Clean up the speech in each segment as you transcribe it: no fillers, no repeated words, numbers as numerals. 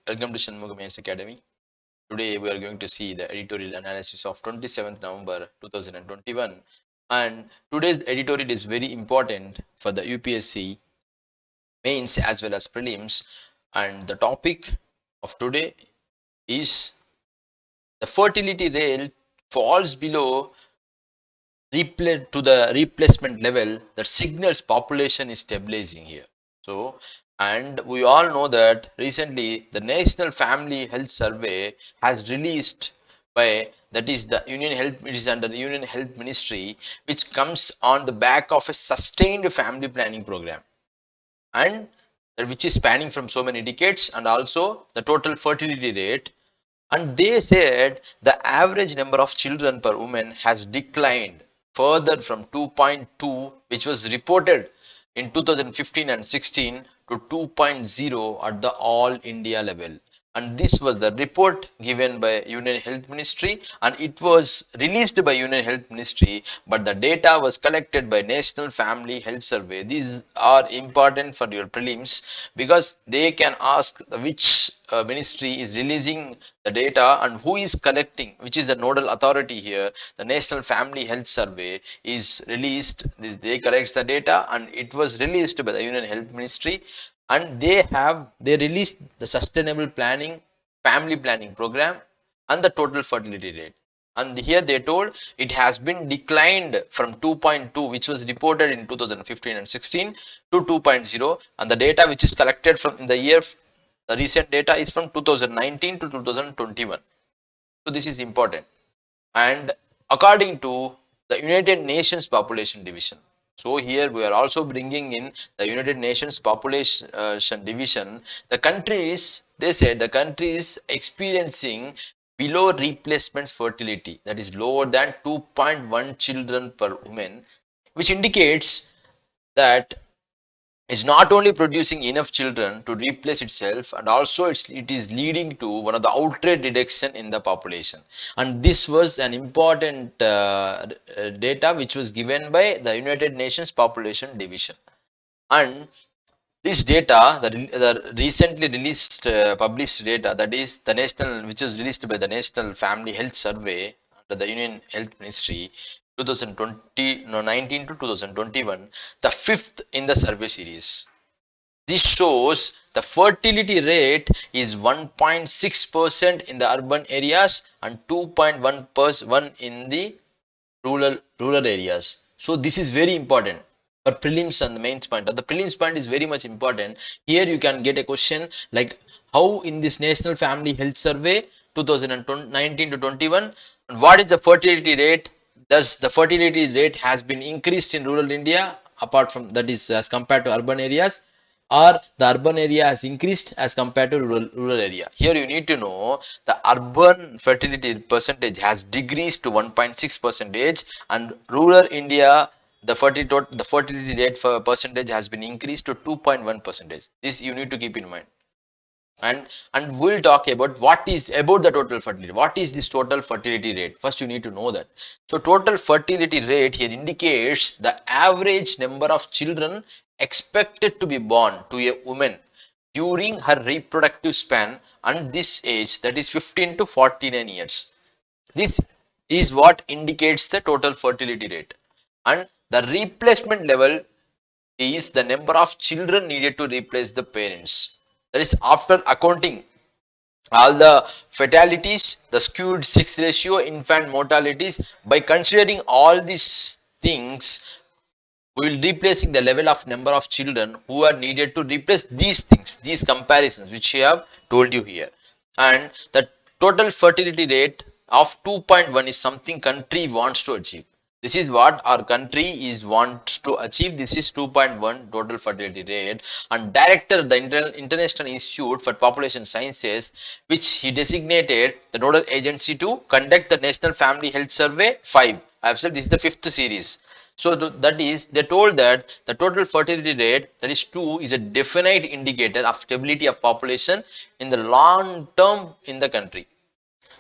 Welcome to Shanmugam IAS Academy. Today we are going to see the editorial analysis of 27th November 2021, and today's editorial is very important for the UPSC mains as well as prelims, and the topic of today is the fertility rate falls below to the replacement level that signals population is stabilizing here. So, and we all know that recently the National Family Health Survey has released by, that is the Union Health, it is under the Union Health Ministry, which comes on the back of a sustained family planning program, and which is spanning from so many decades, and also the total fertility rate. And they said the average number of children per woman has declined further from 2.2, which was reported in 2015 and 16, to 2.0 at the all India level. And this was the report given by Union Health Ministry, and it was released by Union Health Ministry, but the data was collected by National Family Health Survey. These are important for your prelims because they can ask which ministry is releasing the data and who is collecting, which is the nodal authority here. The National Family Health Survey is released, they collects the data, and it was released by the Union Health Ministry, and they released the sustainable planning family planning program and the total fertility rate. And here they told it has been declined from 2.2, which was reported in 2015 and 16, to 2.0, and the data which is collected from in the year, the recent data is from 2019 to 2021. So this is important. And according to the United Nations Population Division, so here we are also bringing in the United Nations Population Division. The countries, they said the country is experiencing below replacement fertility, that is lower than 2.1 children per woman, which indicates that is not only producing enough children to replace itself, and also it is leading to one of the outright reduction in the population. And this was an important data which was given by the United Nations Population Division. And this data, the recently released published data, that is the national, which was released by the National Family Health Survey under the Union Health Ministry, 2020, no, 19 to 2021, the fifth in the survey series. This shows the fertility rate is 1.6% in the urban areas and 2.1% in the rural areas. So this is very important for prelims and the mains point. The prelims point is very much important. Here you can get a question like how in this National Family Health Survey 2019 to 21, and what is the fertility rate? Does the fertility rate has been increased in rural India apart from, that is as compared to urban areas, or the urban area has increased as compared to rural area? Here you need to know the urban fertility percentage has decreased to 1.6 percentage, and rural India the fertility rate for percentage has been increased to 2.1 percentage. This you need to keep in mind. And we'll talk about what is about the total fertility. What is this total fertility rate? First you need to know that. So total fertility rate here indicates the average number of children expected to be born to a woman during her reproductive span, and this age, that is 15 to 49 years. This is what indicates the total fertility rate. And the replacement level is the number of children needed to replace the parents. That is after accounting all the fatalities, the skewed sex ratio, infant mortalities. By considering all these things, we will replacing the level of number of children who are needed to replace these things, these comparisons which I have told you here. And the total fertility rate of 2.1 is something country wants to achieve. This is what our country is wants to achieve. This is 2.1 total fertility rate. And director of the International Institute for Population Sciences, which he designated the nodal agency to conduct the National Family Health Survey 5. I have said this is the fifth series. So that is, they told that the total fertility rate, that is 2, is a definite indicator of stability of population in the long term in the country.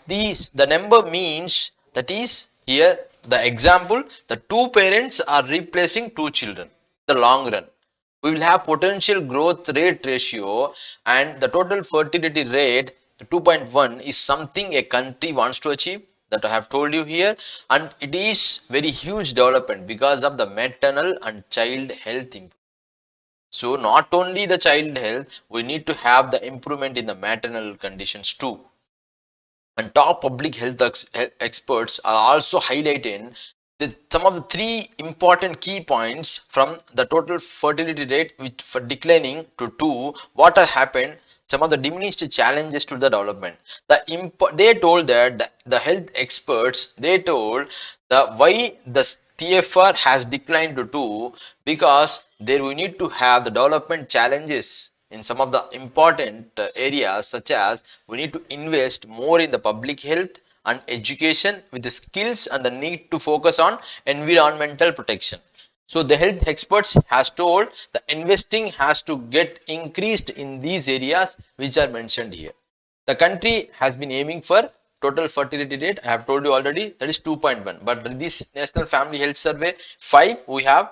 The number means, that is here the example, the two parents are replacing two children in the long run. We will have potential growth rate ratio, and the total fertility rate 2.1 is something a country wants to achieve, that I have told you here, and it is very huge development because of the maternal and child health improvement. So not only the child health, we need to have the improvement in the maternal conditions too. And top public health experts are also highlighting some of the three important key points from the total fertility rate which for declining to 2, what have happened, some of the diminished challenges to the development. They told that the health experts, they told the why the TFR has declined to 2, because there we need to have the development challenges in some of the important areas, such as we need to invest more in the public health and education with the skills and the need to focus on environmental protection. So the health experts has told the investing has to get increased in these areas which are mentioned here. The country has been aiming for total fertility rate, I have told you already, that is 2.1, but this National Family Health Survey 5 we have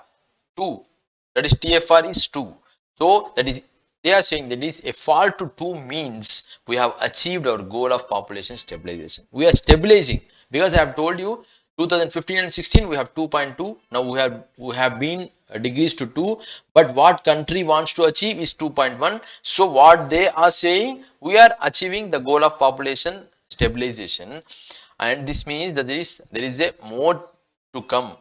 2, that is TFR is 2. So that is, they are saying that is a fall to 2 means we have achieved our goal of population stabilization. We are stabilizing, because I have told you 2015 and 16 we have 2.2, now we have been degrees to 2, but what country wants to achieve is 2.1. So what they are saying, we are achieving the goal of population stabilization, and this means that there is a more to come.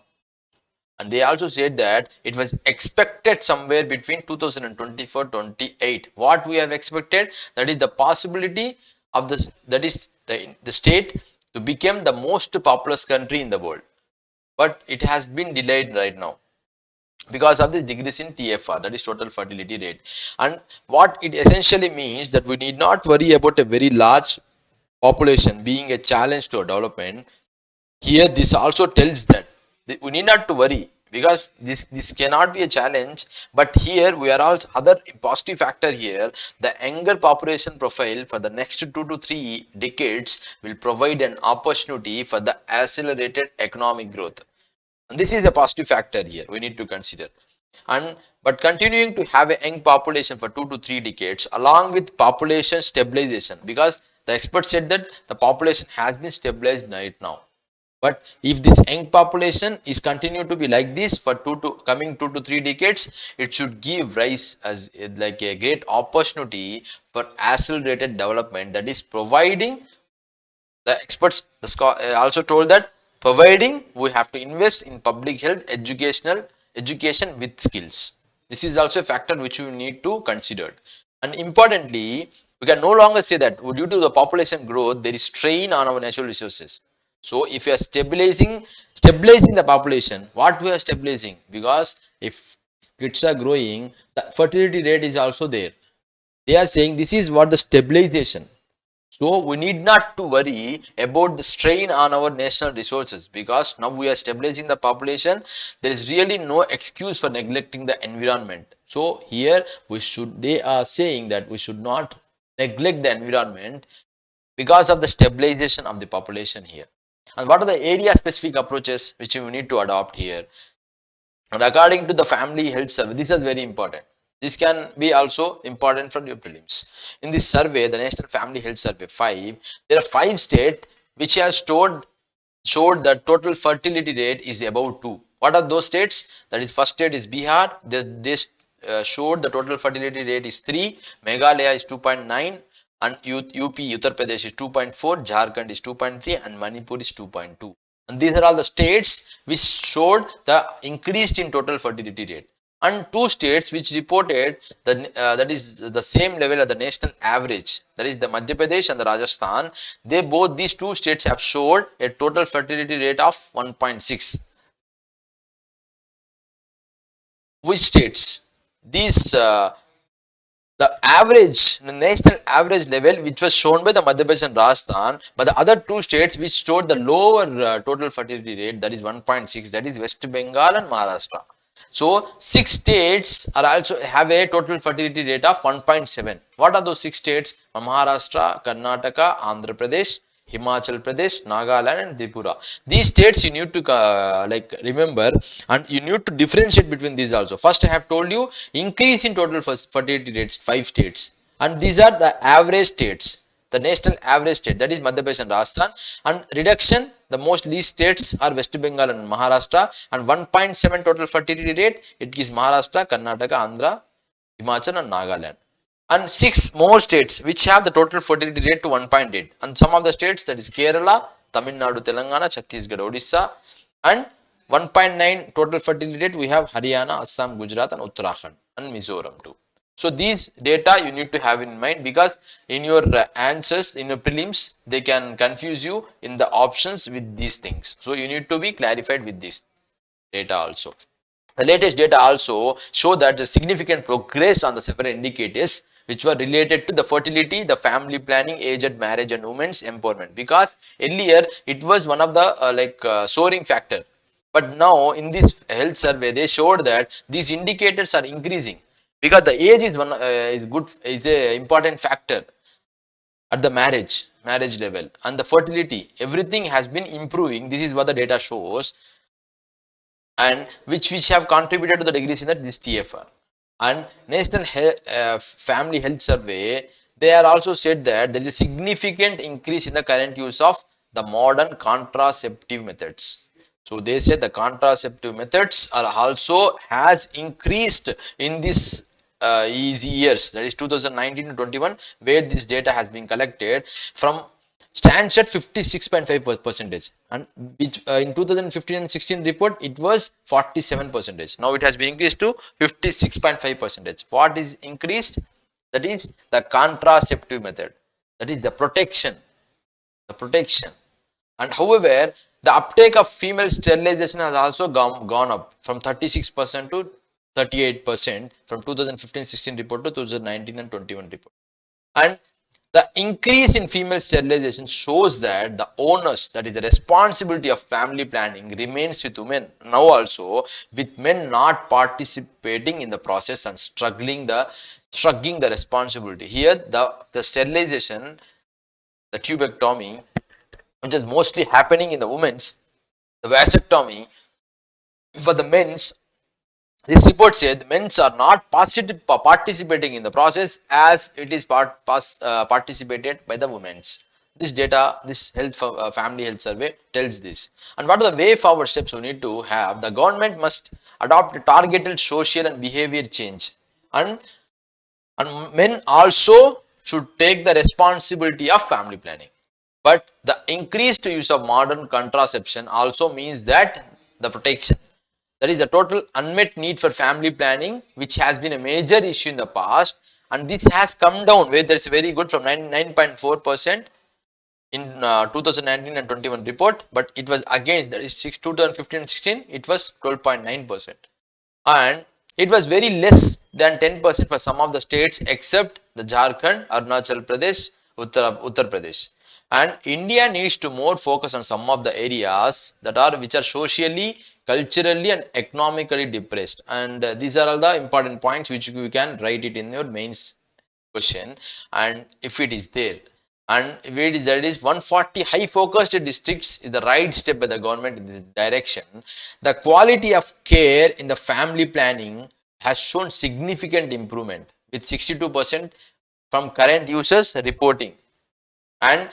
And they also said that it was expected somewhere between 2024-28. What we have expected, that is the possibility of this, that is the state to become the most populous country in the world, but it has been delayed right now because of the decrease in TFR, that is total fertility rate. And what it essentially means, that we need not worry about a very large population being a challenge to our development. Here this also tells that we need not to worry, because this cannot be a challenge, but here we are also other positive factor here, the younger population profile for the next 2 to 3 decades will provide an opportunity for the accelerated economic growth, and this is a positive factor here we need to consider. And but continuing to have a young population for 2 to 3 decades along with population stabilization, because the experts said that the population has been stabilized right now, but if this young population is continued to be like this for coming 2 to 3 decades, it should give rise as like a great opportunity for accelerated development, that is providing the experts also told that providing we have to invest in public health education with skills. This is also a factor which we need to consider. And importantly, we can no longer say that due to the population growth there is strain on our natural resources. So if you are stabilizing the population, what we are stabilizing, because if kids are growing, the fertility rate is also there. They are saying this is what the stabilization. So we need not to worry about the strain on our national resources, because now we are stabilizing the population. There is really no excuse for neglecting the environment. So here they are saying that we should not neglect the environment because of the stabilization of the population here. And what are the area specific approaches which we need to adopt here? And according to the family health survey, this is very important. This can be also important for your prelims. In this survey, the National Family Health Survey 5, there are 5 states which have showed that total fertility rate is above 2. What are those states? That is, first state is Bihar. They showed the total fertility rate is 3. Meghalaya is 2.9. And UP, Uttar Pradesh is 2.4. Jharkhand is 2.3. And Manipur is 2.2. And these are all the states which showed the increased in total fertility rate, and 2 states which reported that is the same level as the national average, that is the Madhya Pradesh and the Rajasthan. Both these 2 states have showed a total fertility rate of 1.6. Which states? These the national average level which was shown by the Madhya Pradesh and Rajasthan, but the other 2 states which showed the lower total fertility rate, that is 1.6, that is West Bengal and Maharashtra. So 6 states are also have a total fertility rate of 1.7. What are those 6 states? Maharashtra, Karnataka, Andhra Pradesh, Himachal Pradesh, Nagaland and Tripura. These states you need to like remember, and you need to differentiate between these also. First I have told you increase in total fertility rates, 5 states, and these are the average states, the national average state, that is Madhya Pradesh and Rajasthan. And reduction, the most least states are West Bengal and Maharashtra, and 1.7 total fertility rate, it is Maharashtra, Karnataka, Andhra, Himachal and Nagaland. And 6 more states which have the total fertility rate to 1.8, and some of the states, that is Kerala, Tamil Nadu, Telangana, Chhattisgarh, Odisha, and 1.9 total fertility rate we have Haryana, Assam, Gujarat and Uttarakhand and Mizoram too. So these data you need to have in mind, because in your answers in your prelims they can confuse you in the options with these things. So you need to be clarified with this data also. The latest data also show that the significant progress on the several indicators which were related to the fertility, the family planning, aged marriage and women's empowerment, because earlier it was one of the soaring factor, but now in this health survey they showed that these indicators are increasing, because the age is one is a important factor at the marriage level, and the fertility, everything has been improving. This is what the data shows, and which have contributed to the decrease in this TFR. And National Family Health Survey, they are also said that there is a significant increase in the current use of the modern contraceptive methods. So they say the contraceptive methods are also has increased in this easy years, that is 2019 to 21, where this data has been collected from, stands at 56.5 percentage, and which in 2015 and 16 report it was 47 percentage. Now it has been increased to 56.5 percentage. What is increased? That is the contraceptive method, that is the protection. And however, the uptake of female sterilization has also gone up from 36% to 38% from 2015-16 report to 2019 and 21 report. And the increase in female sterilization shows that the onus, that is the responsibility of family planning, remains with women now also, with men not participating in the process and shrugging the responsibility. Here the sterilization, the tubectomy, which is mostly happening in the women's, the vasectomy for the men's, this report said men are not participating in the process as it is participated by the women's. This data, this family health survey tells this. And what are the way forward steps we need to have? The government must adopt a targeted social and behavior change, and men also should take the responsibility of family planning. But the increased use of modern contraception also means that the protection, that is the total unmet need for family planning, which has been a major issue in the past, and this has come down, where there is very good from 9.4% in 2019 and 21 report, but it was against, that is 2015 and 16 it was 12.9%, and it was very less than 10% for some of the states except the Jharkhand, Arunachal Pradesh, Uttar Pradesh. And India needs to more focus on some of the areas that are which are socially, culturally and economically depressed, and these are all the important points which you can write it in your mains question, and if it is there, and where it is, that is 140 high focused districts is the right step by the government in this direction. The quality of care in the family planning has shown significant improvement, with 62% from current users reporting, and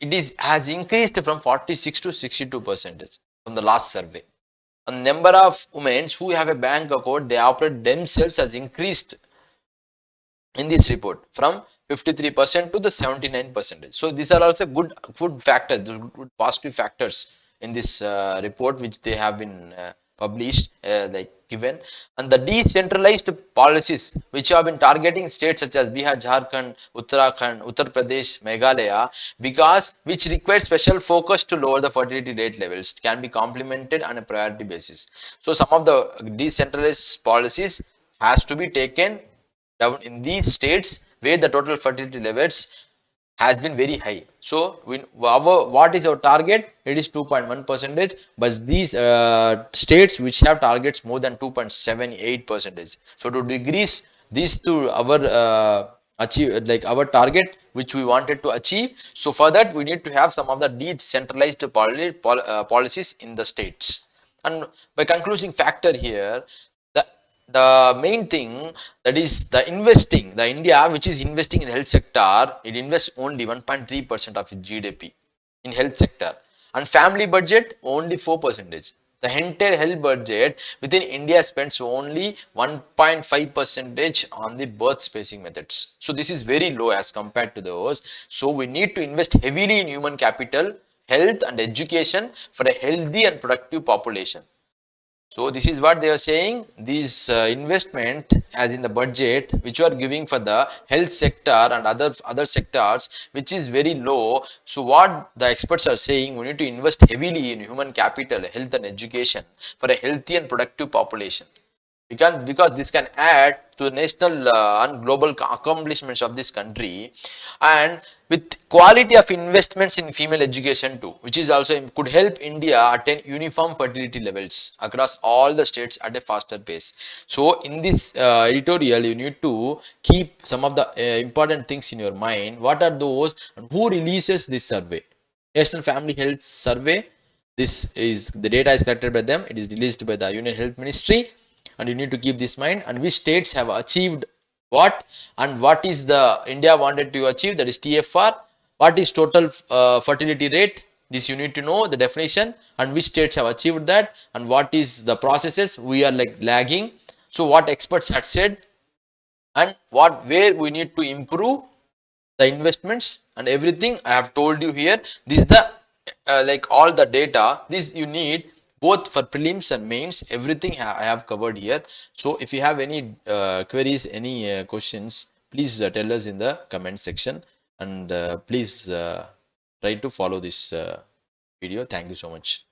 it is has increased from 46 to 62% from the last survey. And number of women who have a bank account, they operate themselves, has increased in this report from 53% to the 79%. So these are also good factors, good positive factors in this report which they have been published, like given. And the decentralized policies which have been targeting states such as Bihar, Jharkhand, Uttarakhand, Uttar Pradesh, Meghalaya, because which requires special focus to lower the fertility rate levels, can be complemented on a priority basis. So some of the decentralized policies has to be taken down in these states where the total fertility levels has been very high. So what is our target? It is 2.1 percentage, but these states which have targets more than 2.78 percentage. So to decrease these to our achieve, like our target which we wanted to achieve. So for that we need to have some of the decentralized policies in the states. And by concluding factor here, the the main thing, that is the investing, the India which is investing in the health sector, it invests only 1.3% of its GDP in health sector, and family budget only 4%. The entire health budget within India spends only 1.5 percentage on the birth spacing methods. So this is very low as compared to those. So we need to invest heavily in human capital, health and education for a healthy and productive population. So this is what they are saying. This investment as in the budget which you are giving for the health sector and other sectors which is very low. So what the experts are saying, we need to invest heavily in human capital, health and education for a healthy and productive population. We can, because this can add to the national and global accomplishments of this country, and with quality of investments in female education too, which is also could help India attain uniform fertility levels across all the states at a faster pace. So in this editorial you need to keep some of the important things in your mind. What are those, and who releases this survey? National Family Health Survey. This is the data is collected by them. It is released by the Union Health Ministry, and you need to keep this mind. And which states have achieved what, and what is the India wanted to achieve, that is TFR. What is total fertility rate? This you need to know the definition, and which states have achieved that, and what is the processes we are like lagging. So what experts had said, and what where we need to improve the investments and everything I have told you here. This is the like all the data this you need both for prelims and mains. Everything I have covered here. So if you have any queries, any questions, please tell us in the comment section, and please try to follow this video. Thank you so much.